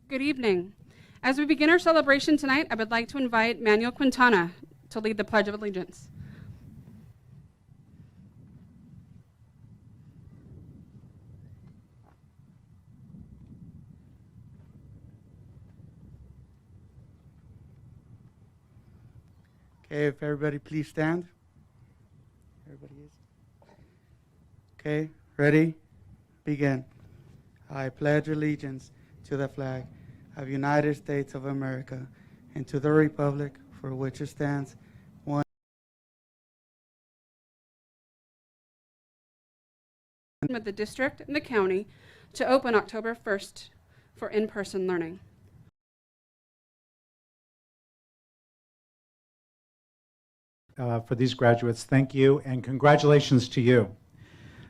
Good evening. As we begin our celebration tonight, I would like to invite Manuel Quintana to lead the Pledge of Allegiance. Okay, if everybody please stand. Everybody is. Okay, ready? Begin. I pledge allegiance to the flag of the United States of America and to the republic for which it stands, one of the district and the county to open October 1st for in-person learning. For these graduates, thank you and congratulations to you.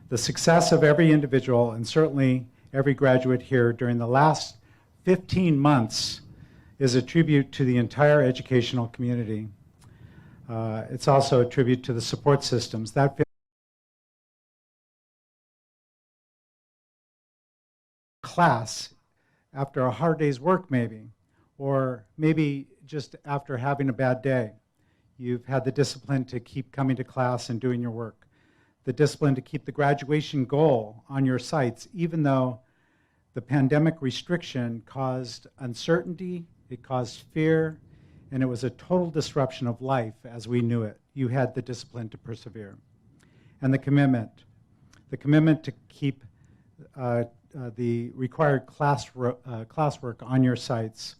The success of every individual and certainly every graduate here during the last 15 months is a tribute to the entire educational community. It's also a tribute to the support systems. That class after a hard day's work maybe, or maybe just after having a bad day. You've had the discipline to keep coming to class and doing your work. the discipline to keep the graduation goal on your sights, even though the pandemic restriction caused uncertainty, it caused fear, and it was a total disruption of life as we knew it. You had the discipline to persevere. And the commitment to keep the required classwork on your sites.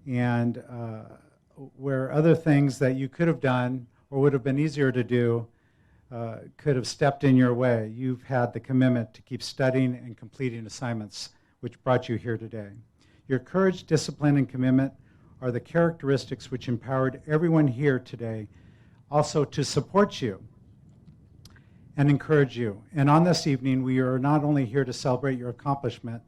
And where other things that you could have done or would have been easier to do could have stepped in your way, you've had the commitment to keep studying and completing assignments, which brought you here today. Your courage, discipline, and commitment are the characteristics which empowered everyone here today also to support you and encourage you. And on this evening, we are not only here to celebrate your accomplishment,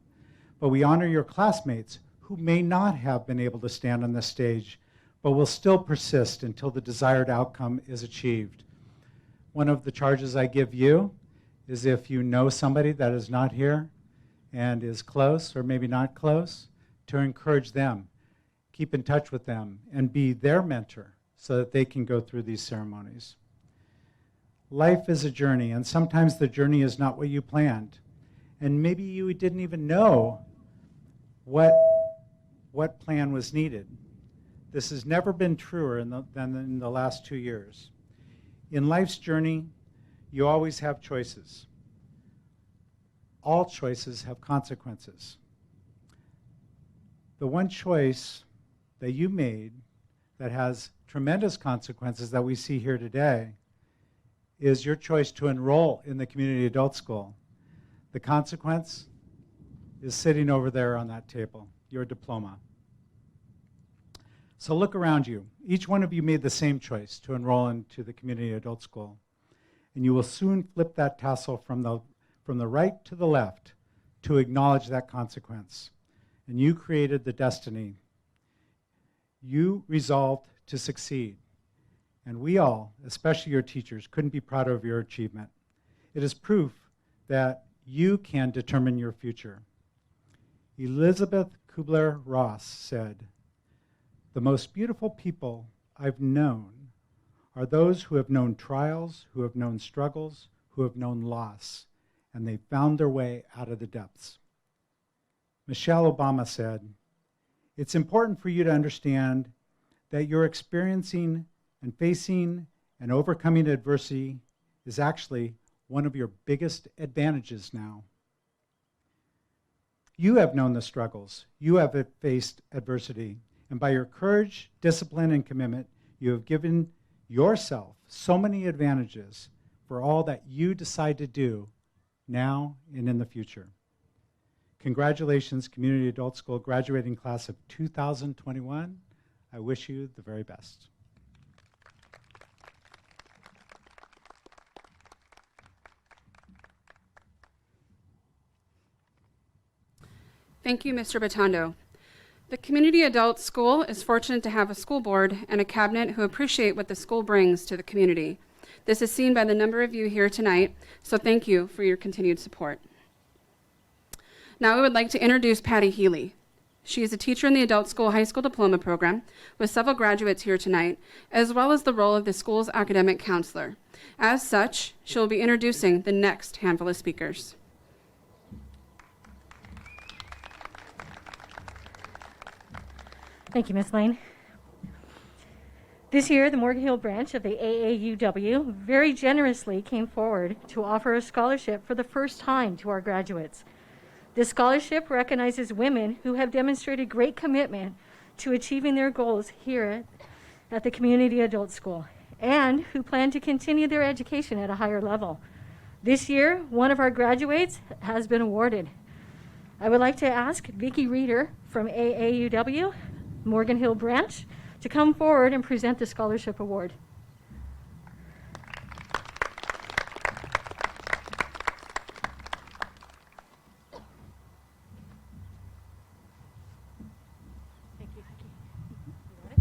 but we honor your classmates who may not have been able to stand on this stage, but will still persist until the desired outcome is achieved. One of the charges I give you is if you know somebody that is not here and is close or maybe not close, to encourage them, keep in touch with them, and be their mentor so that they can go through these ceremonies. Life is a journey, and sometimes the journey is not what you planned. And maybe you didn't even know what plan was needed. This has never been truer than in the last 2 years. In life's journey, you always have choices. All choices have consequences. The one choice that you made that has tremendous consequences that we see here today is your choice to enroll in the community adult school. The consequence is sitting over there on that table, your diploma. So look around you. Each one of you made the same choice to enroll into the community adult school. And you will soon flip that tassel from the right to the left to acknowledge that consequence. And you created the destiny. You resolved to succeed. And we all, especially your teachers, couldn't be prouder of your achievement. It is proof that you can determine your future. Elizabeth Kubler-Ross said, "The most beautiful people I've known are those who have known trials, who have known struggles, who have known loss, and they found their way out of the depths." Michelle Obama said, "It's important for you to understand that you're experiencing and facing and overcoming adversity is actually one of your biggest advantages now. You have known the struggles. You have faced adversity. And by your courage, discipline, and commitment, you have given yourself so many advantages for all that you decide to do now and in the future." Congratulations, Community Adult School graduating class of 2021. I wish you the very best. Thank you, Mr. BETANDO. The Community Adult School is fortunate to have a school board and a cabinet who appreciate what the school brings to the community. This is seen by the number of you here tonight, so thank you for your continued support. Now I would like to introduce Patty Healy. She is a teacher in the Adult School High School Diploma Program with several graduates here tonight, as well as the role of the school's academic counselor. As such, she will be introducing the next handful of speakers. Thank you, Ms. Lane. This year, the Morgan Hill branch of the AAUW very generously came forward to offer a scholarship for the first time to our graduates. This scholarship recognizes women who have demonstrated great commitment to achieving their goals here at the Community Adult School and who plan to continue their education at a higher level. This year, one of our graduates has been awarded. I would like to ask Vicki Reeder from AAUW, Morgan Hill branch, to come forward and present the scholarship award. Thank you, Vicki. You got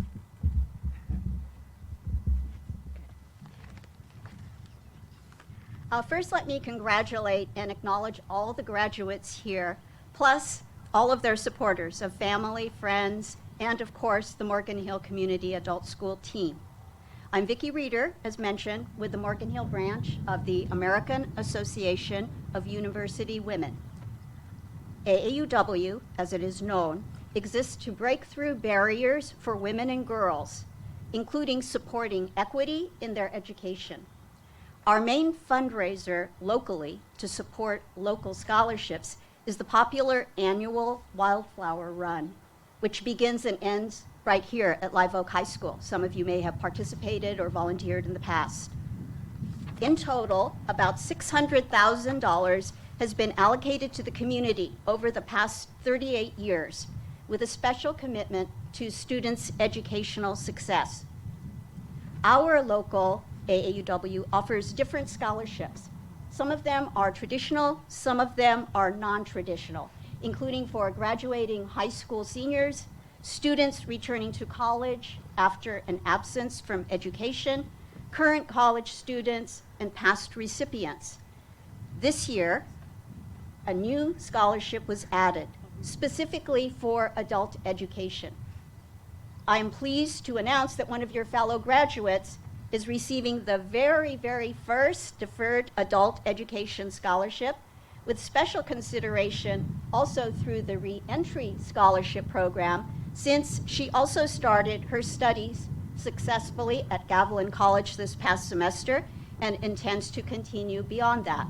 it? First, let me congratulate and acknowledge all the graduates here, plus all of their supporters of family, friends, and of course, the Morgan Hill Community Adult School team. I'm Vicki Reeder, as mentioned, with the Morgan Hill branch of the American Association of University Women. AAUW, as it is known, exists to break through barriers for women and girls, including supporting equity in their education. Our main fundraiser locally to support local scholarships is the popular annual Wildflower Run, which begins and ends right here at Live Oak High School. Some of you may have participated or volunteered in the past. In total, about $600,000 has been allocated to the community over the past 38 years, with a special commitment to students' educational success. Our local AAUW offers different scholarships. Some of them are traditional, some of them are non-traditional, including for graduating high school seniors, students returning to college after an absence from education, current college students, and past recipients. This year, a new scholarship was added, specifically for adult education. I am pleased to announce that one of your fellow graduates is receiving the very, very first Deferred Adult Education Scholarship, with special consideration also through the Re-Entry Scholarship Program, since she also started her studies successfully at Gavilan College this past semester and intends to continue beyond that.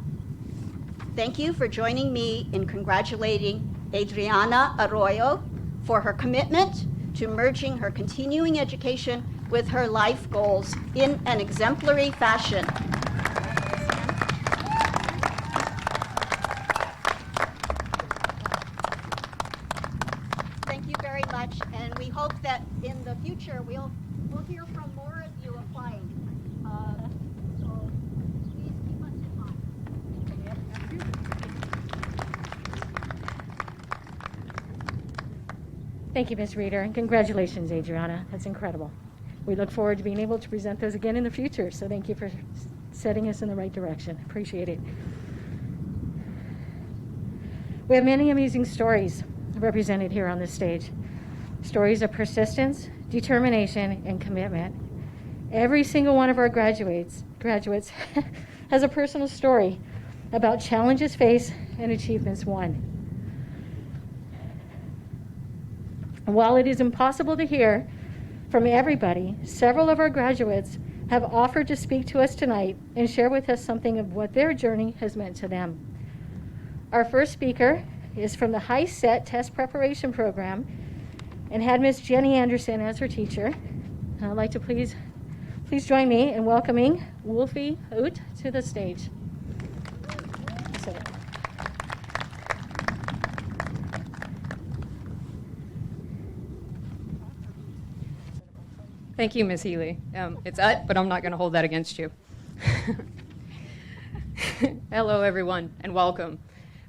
Thank you for joining me in congratulating Adriana Arroyo for her commitment to merging her continuing education with her life goals in an exemplary fashion. Thank you very much, and we hope that in the future we'll hear from more of you applying. So please keep us in mind. Thank you, Ms. Reeder, and congratulations, Adriana. That's incredible. We look forward to being able to present those again in the future, so thank you for setting us in the right direction. Appreciate it. We have many amazing stories represented here on this stage. Stories of persistence, determination, and commitment. Every single one of our graduates has a personal story about challenges faced and achievements won. While it is impossible to hear from everybody, several of our graduates have offered to speak to us tonight and share with us something of what their journey has meant to them. Our first speaker is from the High Set Test Preparation Program and had Miss Jenny Anderson as her teacher. And I'd like to please join me in welcoming Wolfie Hoot to the stage. So, thank you, Ms. Healy. It's but I'm not going to hold that against you. Hello, everyone, and welcome.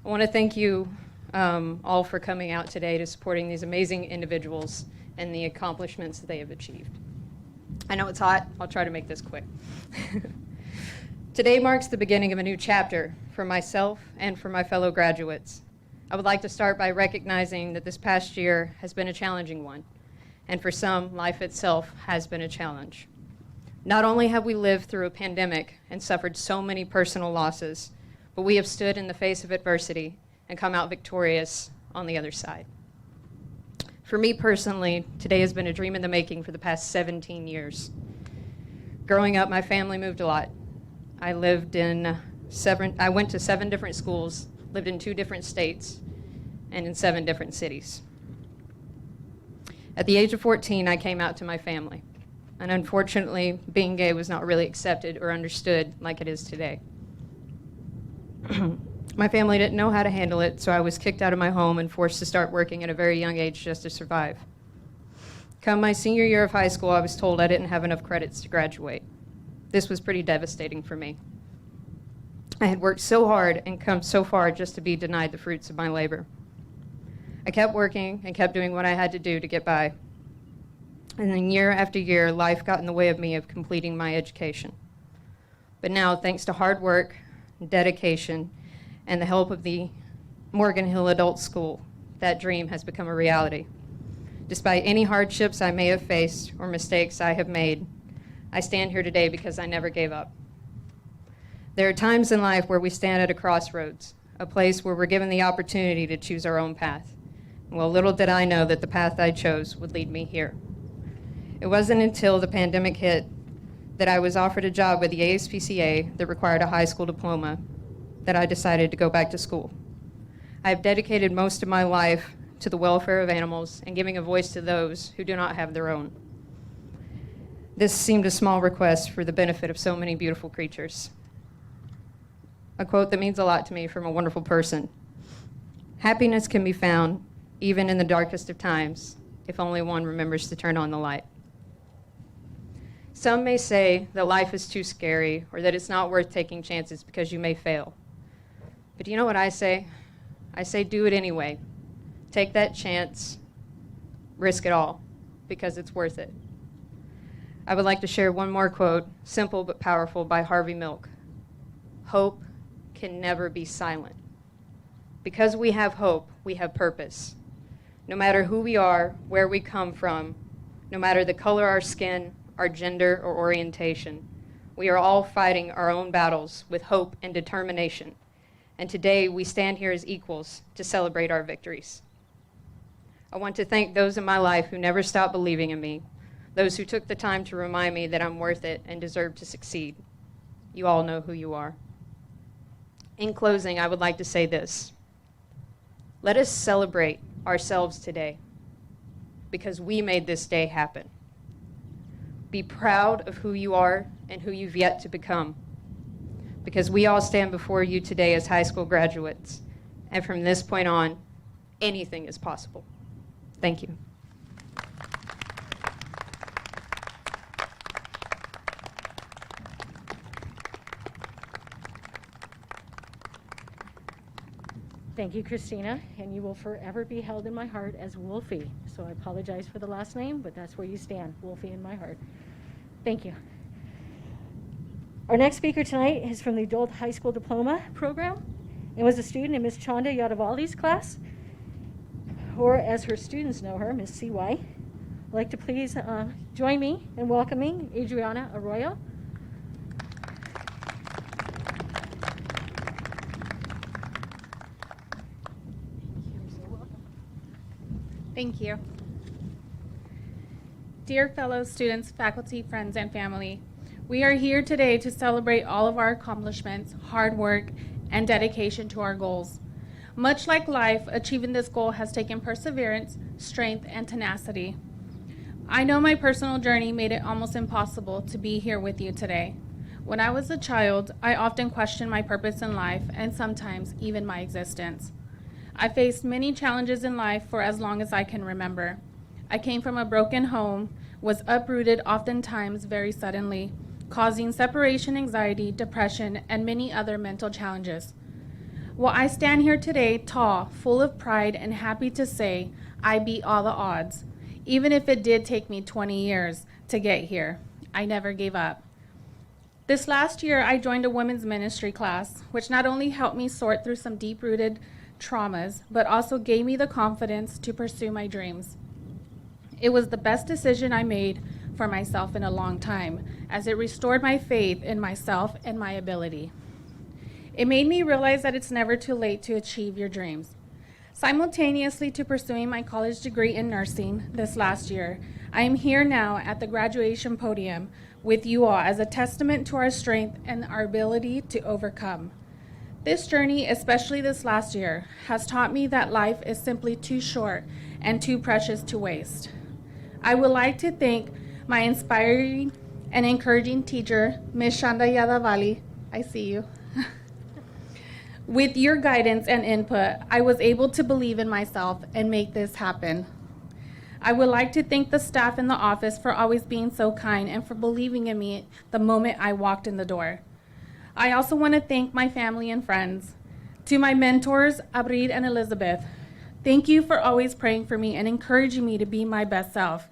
I want to thank you all for coming out today to supporting these amazing individuals and the accomplishments that they have achieved. I know it's hot. I'll try to make this quick. Today marks the beginning of a new chapter for myself and for my fellow graduates. I would like to start by recognizing that this past year has been a challenging one. And for some, life itself has been a challenge. Not only have we lived through a pandemic and suffered so many personal losses, but we have stood in the face of adversity and come out victorious on the other side. For me personally, today has been a dream in the making for the past 17 years. Growing up, my family moved a lot. I went to 7 different schools, lived in 2 different states, and in 7 different cities. At the age of 14, I came out to my family. And unfortunately, being gay was not really accepted or understood like it is today. My family didn't know how to handle it, so I was kicked out of my home and forced to start working at a very young age just to survive. Come my senior year of high school, I was told I didn't have enough credits to graduate. This was pretty devastating for me. I had worked so hard and come so far just to be denied the fruits of my labor. I kept working and kept doing what I had to do to get by. And then year after year, life got in the way of me of completing my education. But now, thanks to hard work, dedication, and the help of the Morgan Hill Adult School, that dream has become a reality. Despite any hardships I may have faced or mistakes I have made, I stand here today because I never gave up. There are times in life where we stand at a crossroads, a place where we're given the opportunity to choose our own path. Well, little did I know that the path I chose would lead me here. It wasn't until the pandemic hit that I was offered a job with the ASPCA that required a high school diploma that I decided to go back to school. I have dedicated most of my life to the welfare of animals and giving a voice to those who do not have their own. This seemed a small request for the benefit of so many beautiful creatures. A quote that means a lot to me from a wonderful person. Happiness can be found even in the darkest of times if only one remembers to turn on the light. Some may say that life is too scary or that it's not worth taking chances because you may fail. But you know what I say? I say do it anyway. Take that chance, risk it all, because it's worth it. I would like to share one more quote, simple but powerful, by Harvey Milk. Hope can never be silent. Because we have hope, we have purpose. No matter who we are, where we come from, no matter the color of our skin, our gender, or orientation, we are all fighting our own battles with hope and determination. And today we stand here as equals to celebrate our victories. I want to thank those in my life who never stopped believing in me, those who took the time to remind me that I'm worth it and deserve to succeed. You all know who you are. In closing, I would like to say this. Let us celebrate ourselves today because we made this day happen. Be proud of who you are and who you've yet to become, because we all stand before you today as high school graduates, and from this point on, anything is possible. Thank you. Thank you, Christina, and you will forever be held in my heart as Wolfie. So I apologize for the last name, but that's where you stand, Wolfie in my heart. Thank you. Our next speaker tonight is from the Adult High School Diploma Program and was a student in Ms. Chanda Yadavalli's class, or as her students know her, Ms. CY. I'd like to please join me in welcoming Adriana Arroyo. Thank you. Dear fellow students, faculty, friends, and family, we are here today to celebrate all of our accomplishments, hard work, and dedication to our goals. Much like life, achieving this goal has taken perseverance, strength, and tenacity. I know my personal journey made it almost impossible to be here with you today. When I was a child, I often questioned my purpose in life and sometimes even my existence. I faced many challenges in life for as long as I can remember. I came from a broken home, was uprooted oftentimes very suddenly, causing separation anxiety, depression, and many other mental challenges. Well, I stand here today tall, full of pride, and happy to say I beat all the odds. Even if it did take me 20 years to get here, I never gave up. This last year, I joined a women's ministry class, which not only helped me sort through some deep-rooted traumas, but also gave me the confidence to pursue my dreams. It was the best decision I made for myself in a long time, as it restored my faith in myself and my ability. It made me realize that it's never too late to achieve your dreams. Simultaneously to pursuing my college degree in nursing this last year, I am here now at the graduation podium with you all as a testament to our strength and our ability to overcome. This journey, especially this last year, has taught me that life is simply too short and too precious to waste. I would like to thank my inspiring and encouraging teacher, Ms. Chanda Yadavalli. I see you. With your guidance and input, I was able to believe in myself and make this happen. I would like to thank the staff in the office for always being so kind and for believing in me the moment I walked in the door. I also want to thank my family and friends. To my mentors, Abrid and Elizabeth, thank you for always praying for me and encouraging me to be my best self.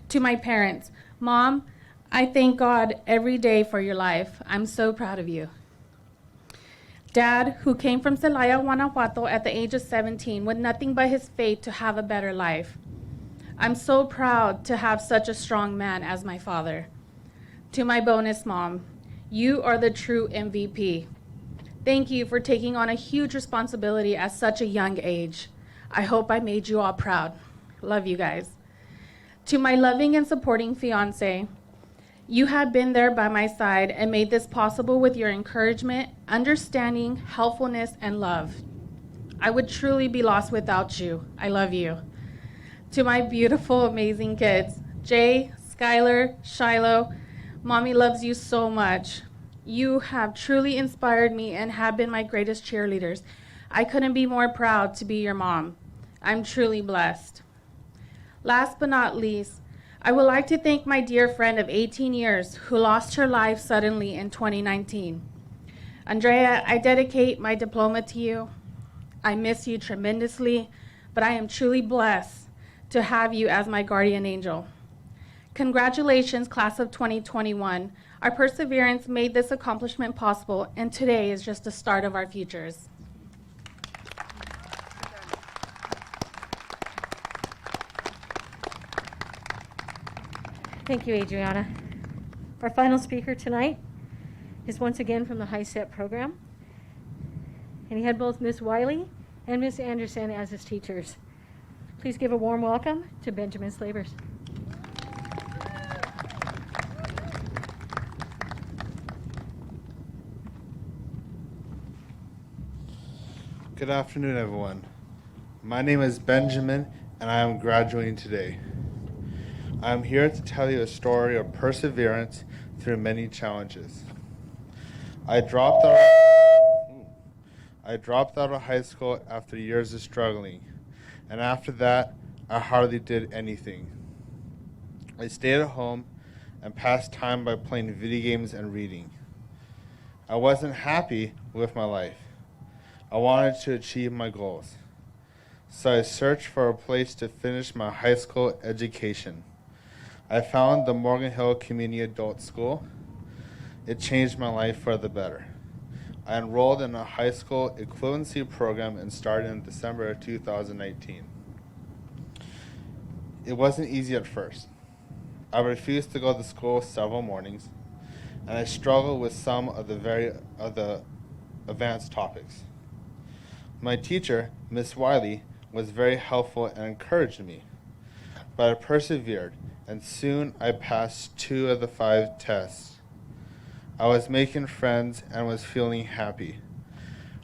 To my parents, Mom, I thank God every day for your life. I'm so proud of you. Dad, who came from Celaya, Guanajuato at the age of 17 with nothing but his faith to have a better life. I'm so proud to have such a strong man as my father. To my bonus mom, you are the true MVP. Thank you for taking on a huge responsibility at such a young age. I hope I made you all proud. Love you guys. To my loving and supporting fiance, you have been there by my side and made this possible with your encouragement, understanding, helpfulness, and love. I would truly be lost without you. I love you. To my beautiful, amazing kids, Jay, Skylar, Shiloh, Mommy loves you so much. You have truly inspired me and have been my greatest cheerleaders. I couldn't be more proud to be your mom. I'm truly blessed. Last but not least, I would like to thank my dear friend of 18 years who lost her life suddenly in 2019. Andrea, I dedicate my diploma to you. I miss you tremendously, but I am truly blessed to have you as my guardian angel. Congratulations, class of 2021. Our perseverance made this accomplishment possible, and today is just the start of our futures. Thank you, Adriana. Our final speaker tonight is once again from the High Step program. And he had both Ms. Wiley and Ms. Anderson as his teachers. Please give a warm welcome to Benjamin SLAYBERS. Good afternoon, everyone. My name is Benjamin, and I am graduating today. I am here to tell you a story of perseverance through many challenges. I dropped out of high school after years of struggling, and after that, I hardly did anything. I stayed at home and passed time by playing video games and reading. I wasn't happy with my life. I wanted to achieve my goals. So I searched for a place to finish my high school education. I found the Morgan Hill Community Adult School. It changed my life for the better. I enrolled in a high school equivalency program and started in December of 2019. It wasn't easy at first. I refused to go to school several mornings, and I struggled with some of the advanced topics. My teacher, Miss Wiley, was very helpful and encouraged me, but I persevered, and soon I passed 2 of the 5 tests. I was making friends and was feeling happy.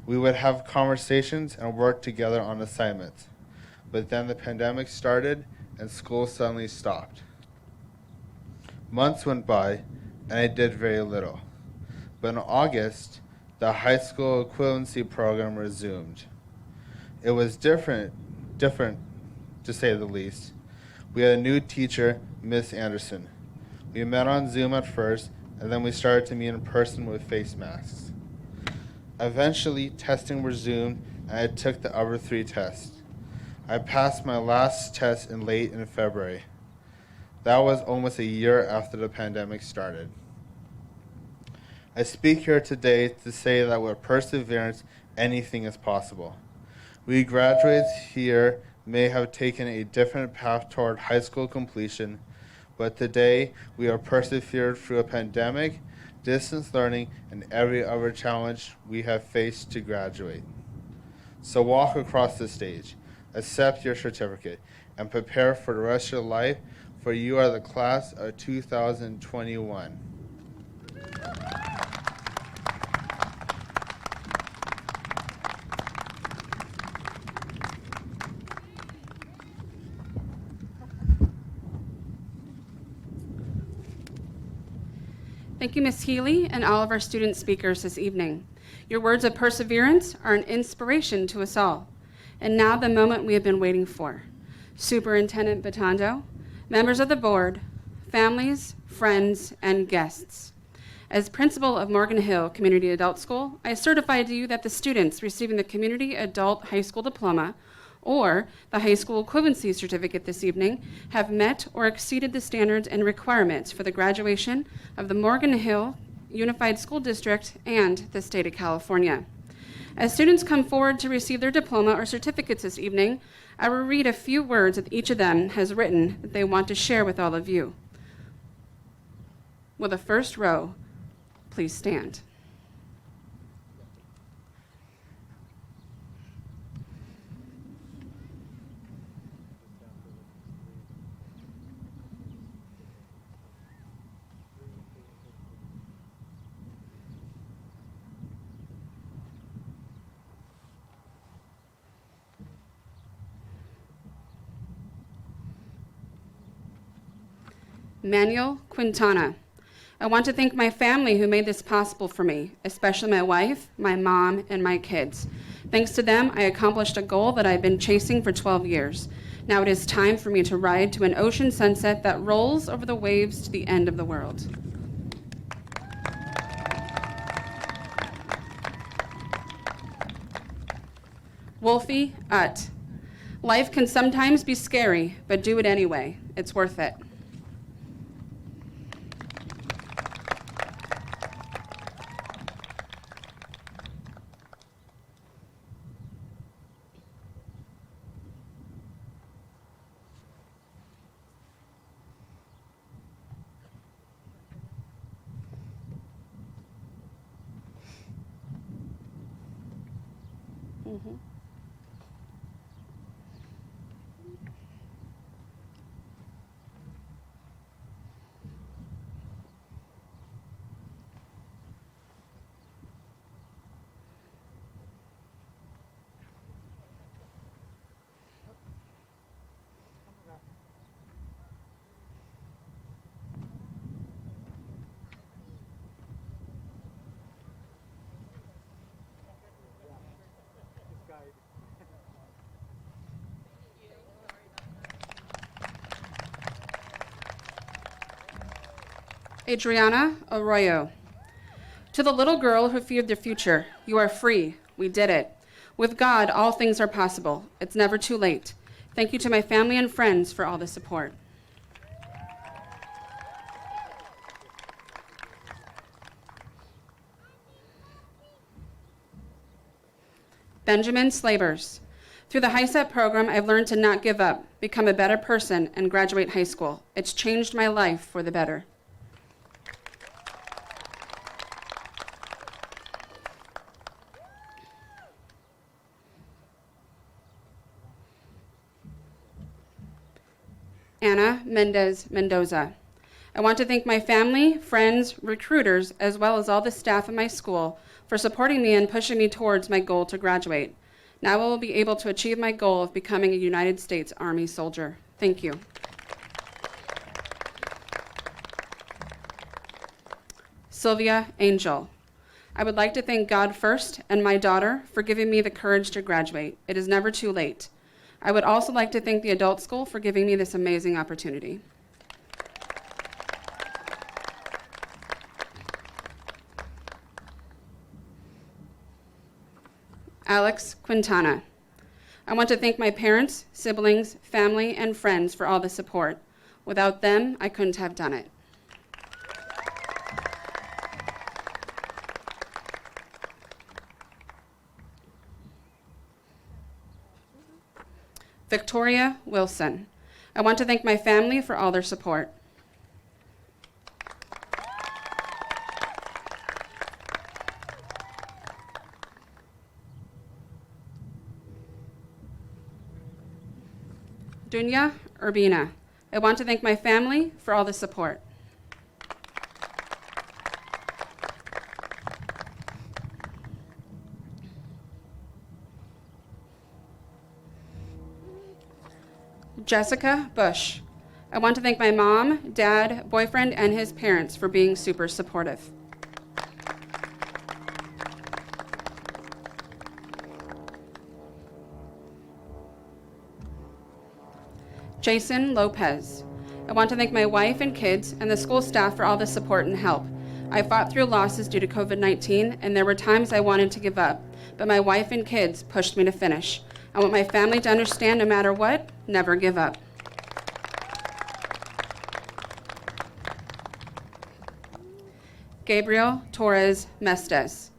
We would have conversations and work together on assignments, but then the pandemic started and school suddenly stopped. Months went by and I did very little, but in August, the high school equivalency program resumed. It was different to say the least. We had a new teacher, Miss Anderson. We met on Zoom at first, and then we started to meet in person with face masks. Eventually, testing resumed, and I took the other 3 tests. I passed my last test late in February. That was almost a year after the pandemic started. I speak here today to say that with perseverance, anything is possible. We graduates here may have taken a different path toward high school completion, but today we are persevered through a pandemic, distance learning, and every other challenge we have faced to graduate. So walk across the stage, accept your certificate, and prepare for the rest of your life, for you are the class of 2021. Thank you, Ms. Healy, and all of our student speakers this evening. Your words of perseverance are an inspiration to us all. And now the moment we have been waiting for. Superintendent BETANDO, members of the board, families, friends, and guests. As principal of Morgan Hill Community Adult School, I certify to you that the students receiving the Community Adult High School Diploma or the High School Equivalency Certificate this evening have met or exceeded the standards and requirements for the graduation of the Morgan Hill Unified School District and the state of California. As students come forward to receive their diploma or certificates this evening, I will read a few words that each of them has written that they want to share with all of you. Will the first row please stand? Manuel Quintana. I want to thank my family who made this possible for me, especially my wife, my mom, and my kids. Thanks to them, I accomplished a goal that I've been chasing for 12 years. Now it is time for me to ride to an ocean sunset that rolls over the waves to the end of the world. Wolfie Ut. Life can sometimes be scary, but do it anyway. It's worth it. Mm-hmm. Adriana Arroyo. To the little girl who feared the future, you are free. We did it. With God, all things are possible. It's never too late. Thank you to my family and friends for all the support. Benjamin SLAYBERS. Through the HiSET program, I've learned to not give up, become a better person, and graduate high school. It's changed my life for the better. Ana Mendez Mendoza. I want to thank my family, friends, recruiters, as well as all the staff at my school for supporting me and pushing me towards my goal to graduate. Now I will be able to achieve my goal of becoming a United States Army soldier. Thank you. Sylvia Angel. I would like to thank God first and my daughter for giving me the courage to graduate. It is never too late. I would also like to thank the adult school for giving me this amazing opportunity. Alex Quintana. I want to thank my parents, siblings, family, and friends for all the support. Without them, I couldn't have done it. Victoria Wilson. I want to thank my family for all their support. Dunya Urbina. I want to thank my family for all the support. Jessica Bush. I want to thank my mom, dad, boyfriend, and his parents for being super supportive. Jason Lopez. I want to thank my wife and kids and the school staff for all the support and help. I fought through losses due to COVID-19, and there were times I wanted to give up, but my wife and kids pushed me to finish. I want my family to understand no matter what, never give up. Gabriel Torres Mestes.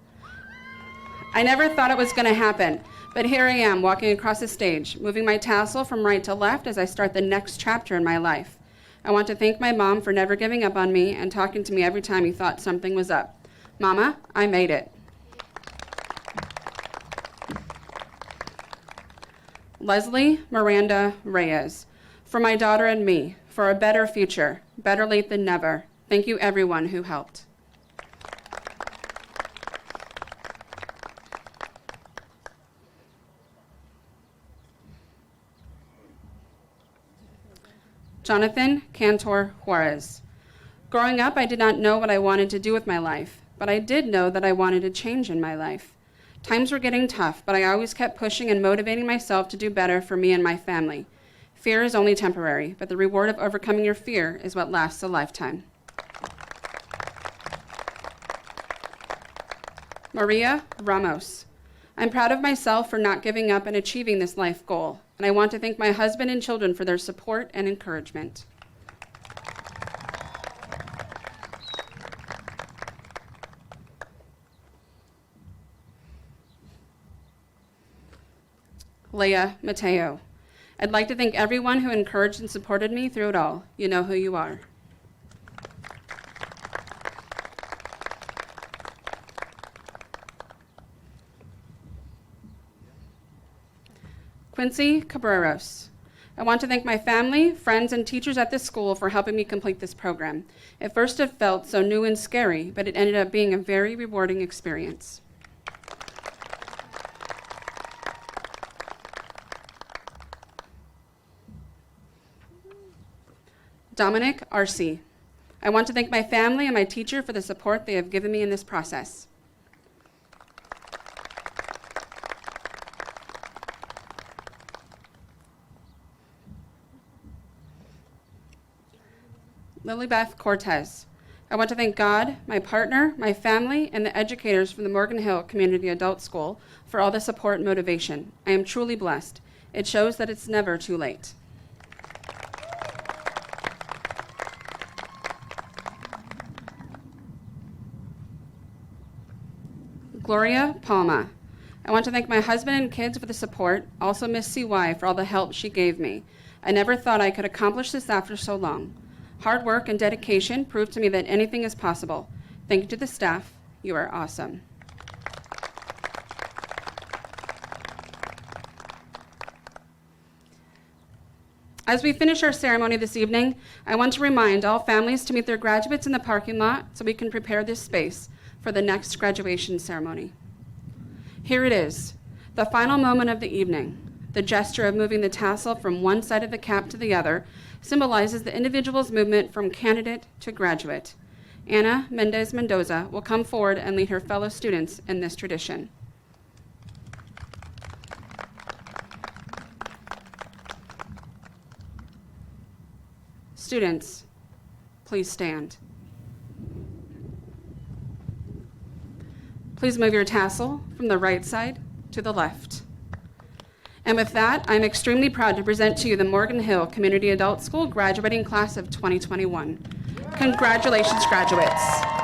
I never thought it was going to happen, but here I am walking across the stage, moving my tassel from right to left as I start the next chapter in my life. I want to thank my mom for never giving up on me and talking to me every time you thought something was up. Mama, I made it. Leslie Miranda Reyes, for my daughter and me, for a better future, better late than never. Thank you everyone who helped. Jonathan Cantor Juarez. Growing up, I did not know what I wanted to do with my life, but I did know that I wanted a change in my life. Times were getting tough, but I always kept pushing and motivating myself to do better for me and my family. Fear is only temporary, but the reward of overcoming your fear is what lasts a lifetime. Maria Ramos. I'm proud of myself for not giving up and achieving this life goal, and I want to thank my husband and children for their support and encouragement. Leah Mateo. I'd like to thank everyone who encouraged and supported me through it all. You know who you are. Quincy Cabreros. I want to thank my family, friends, and teachers at this school for helping me complete this program. At first it felt so new and scary, but it ended up being a very rewarding experience. Dominic Arce. I want to thank my family and my teacher for the support they have given me in this process. Lilybeth Cortez. I want to thank God, my partner, my family, and the educators from the Morgan Hill Community Adult School for all the support and motivation. I am truly blessed. It shows that it's never too late. Gloria Palma. I want to thank my husband and kids for the support, also Miss CY for all the help she gave me. I never thought I could accomplish this after so long. Hard work and dedication proved to me that anything is possible. Thank you to the staff. You are awesome. As we finish our ceremony this evening, I want to remind all families to meet their graduates in the parking lot so we can prepare this space for the next graduation ceremony. Here it is, the final moment of the evening. The gesture of moving the tassel from one side of the cap to the other symbolizes the individual's movement from candidate to graduate. Ana Mendez Mendoza will come forward and lead her fellow students in this tradition. Students, please stand. Please move your tassel from the right side to the left. And with that, I'm extremely proud to present to you the Morgan Hill Community Adult School graduating class of 2021. Congratulations, graduates.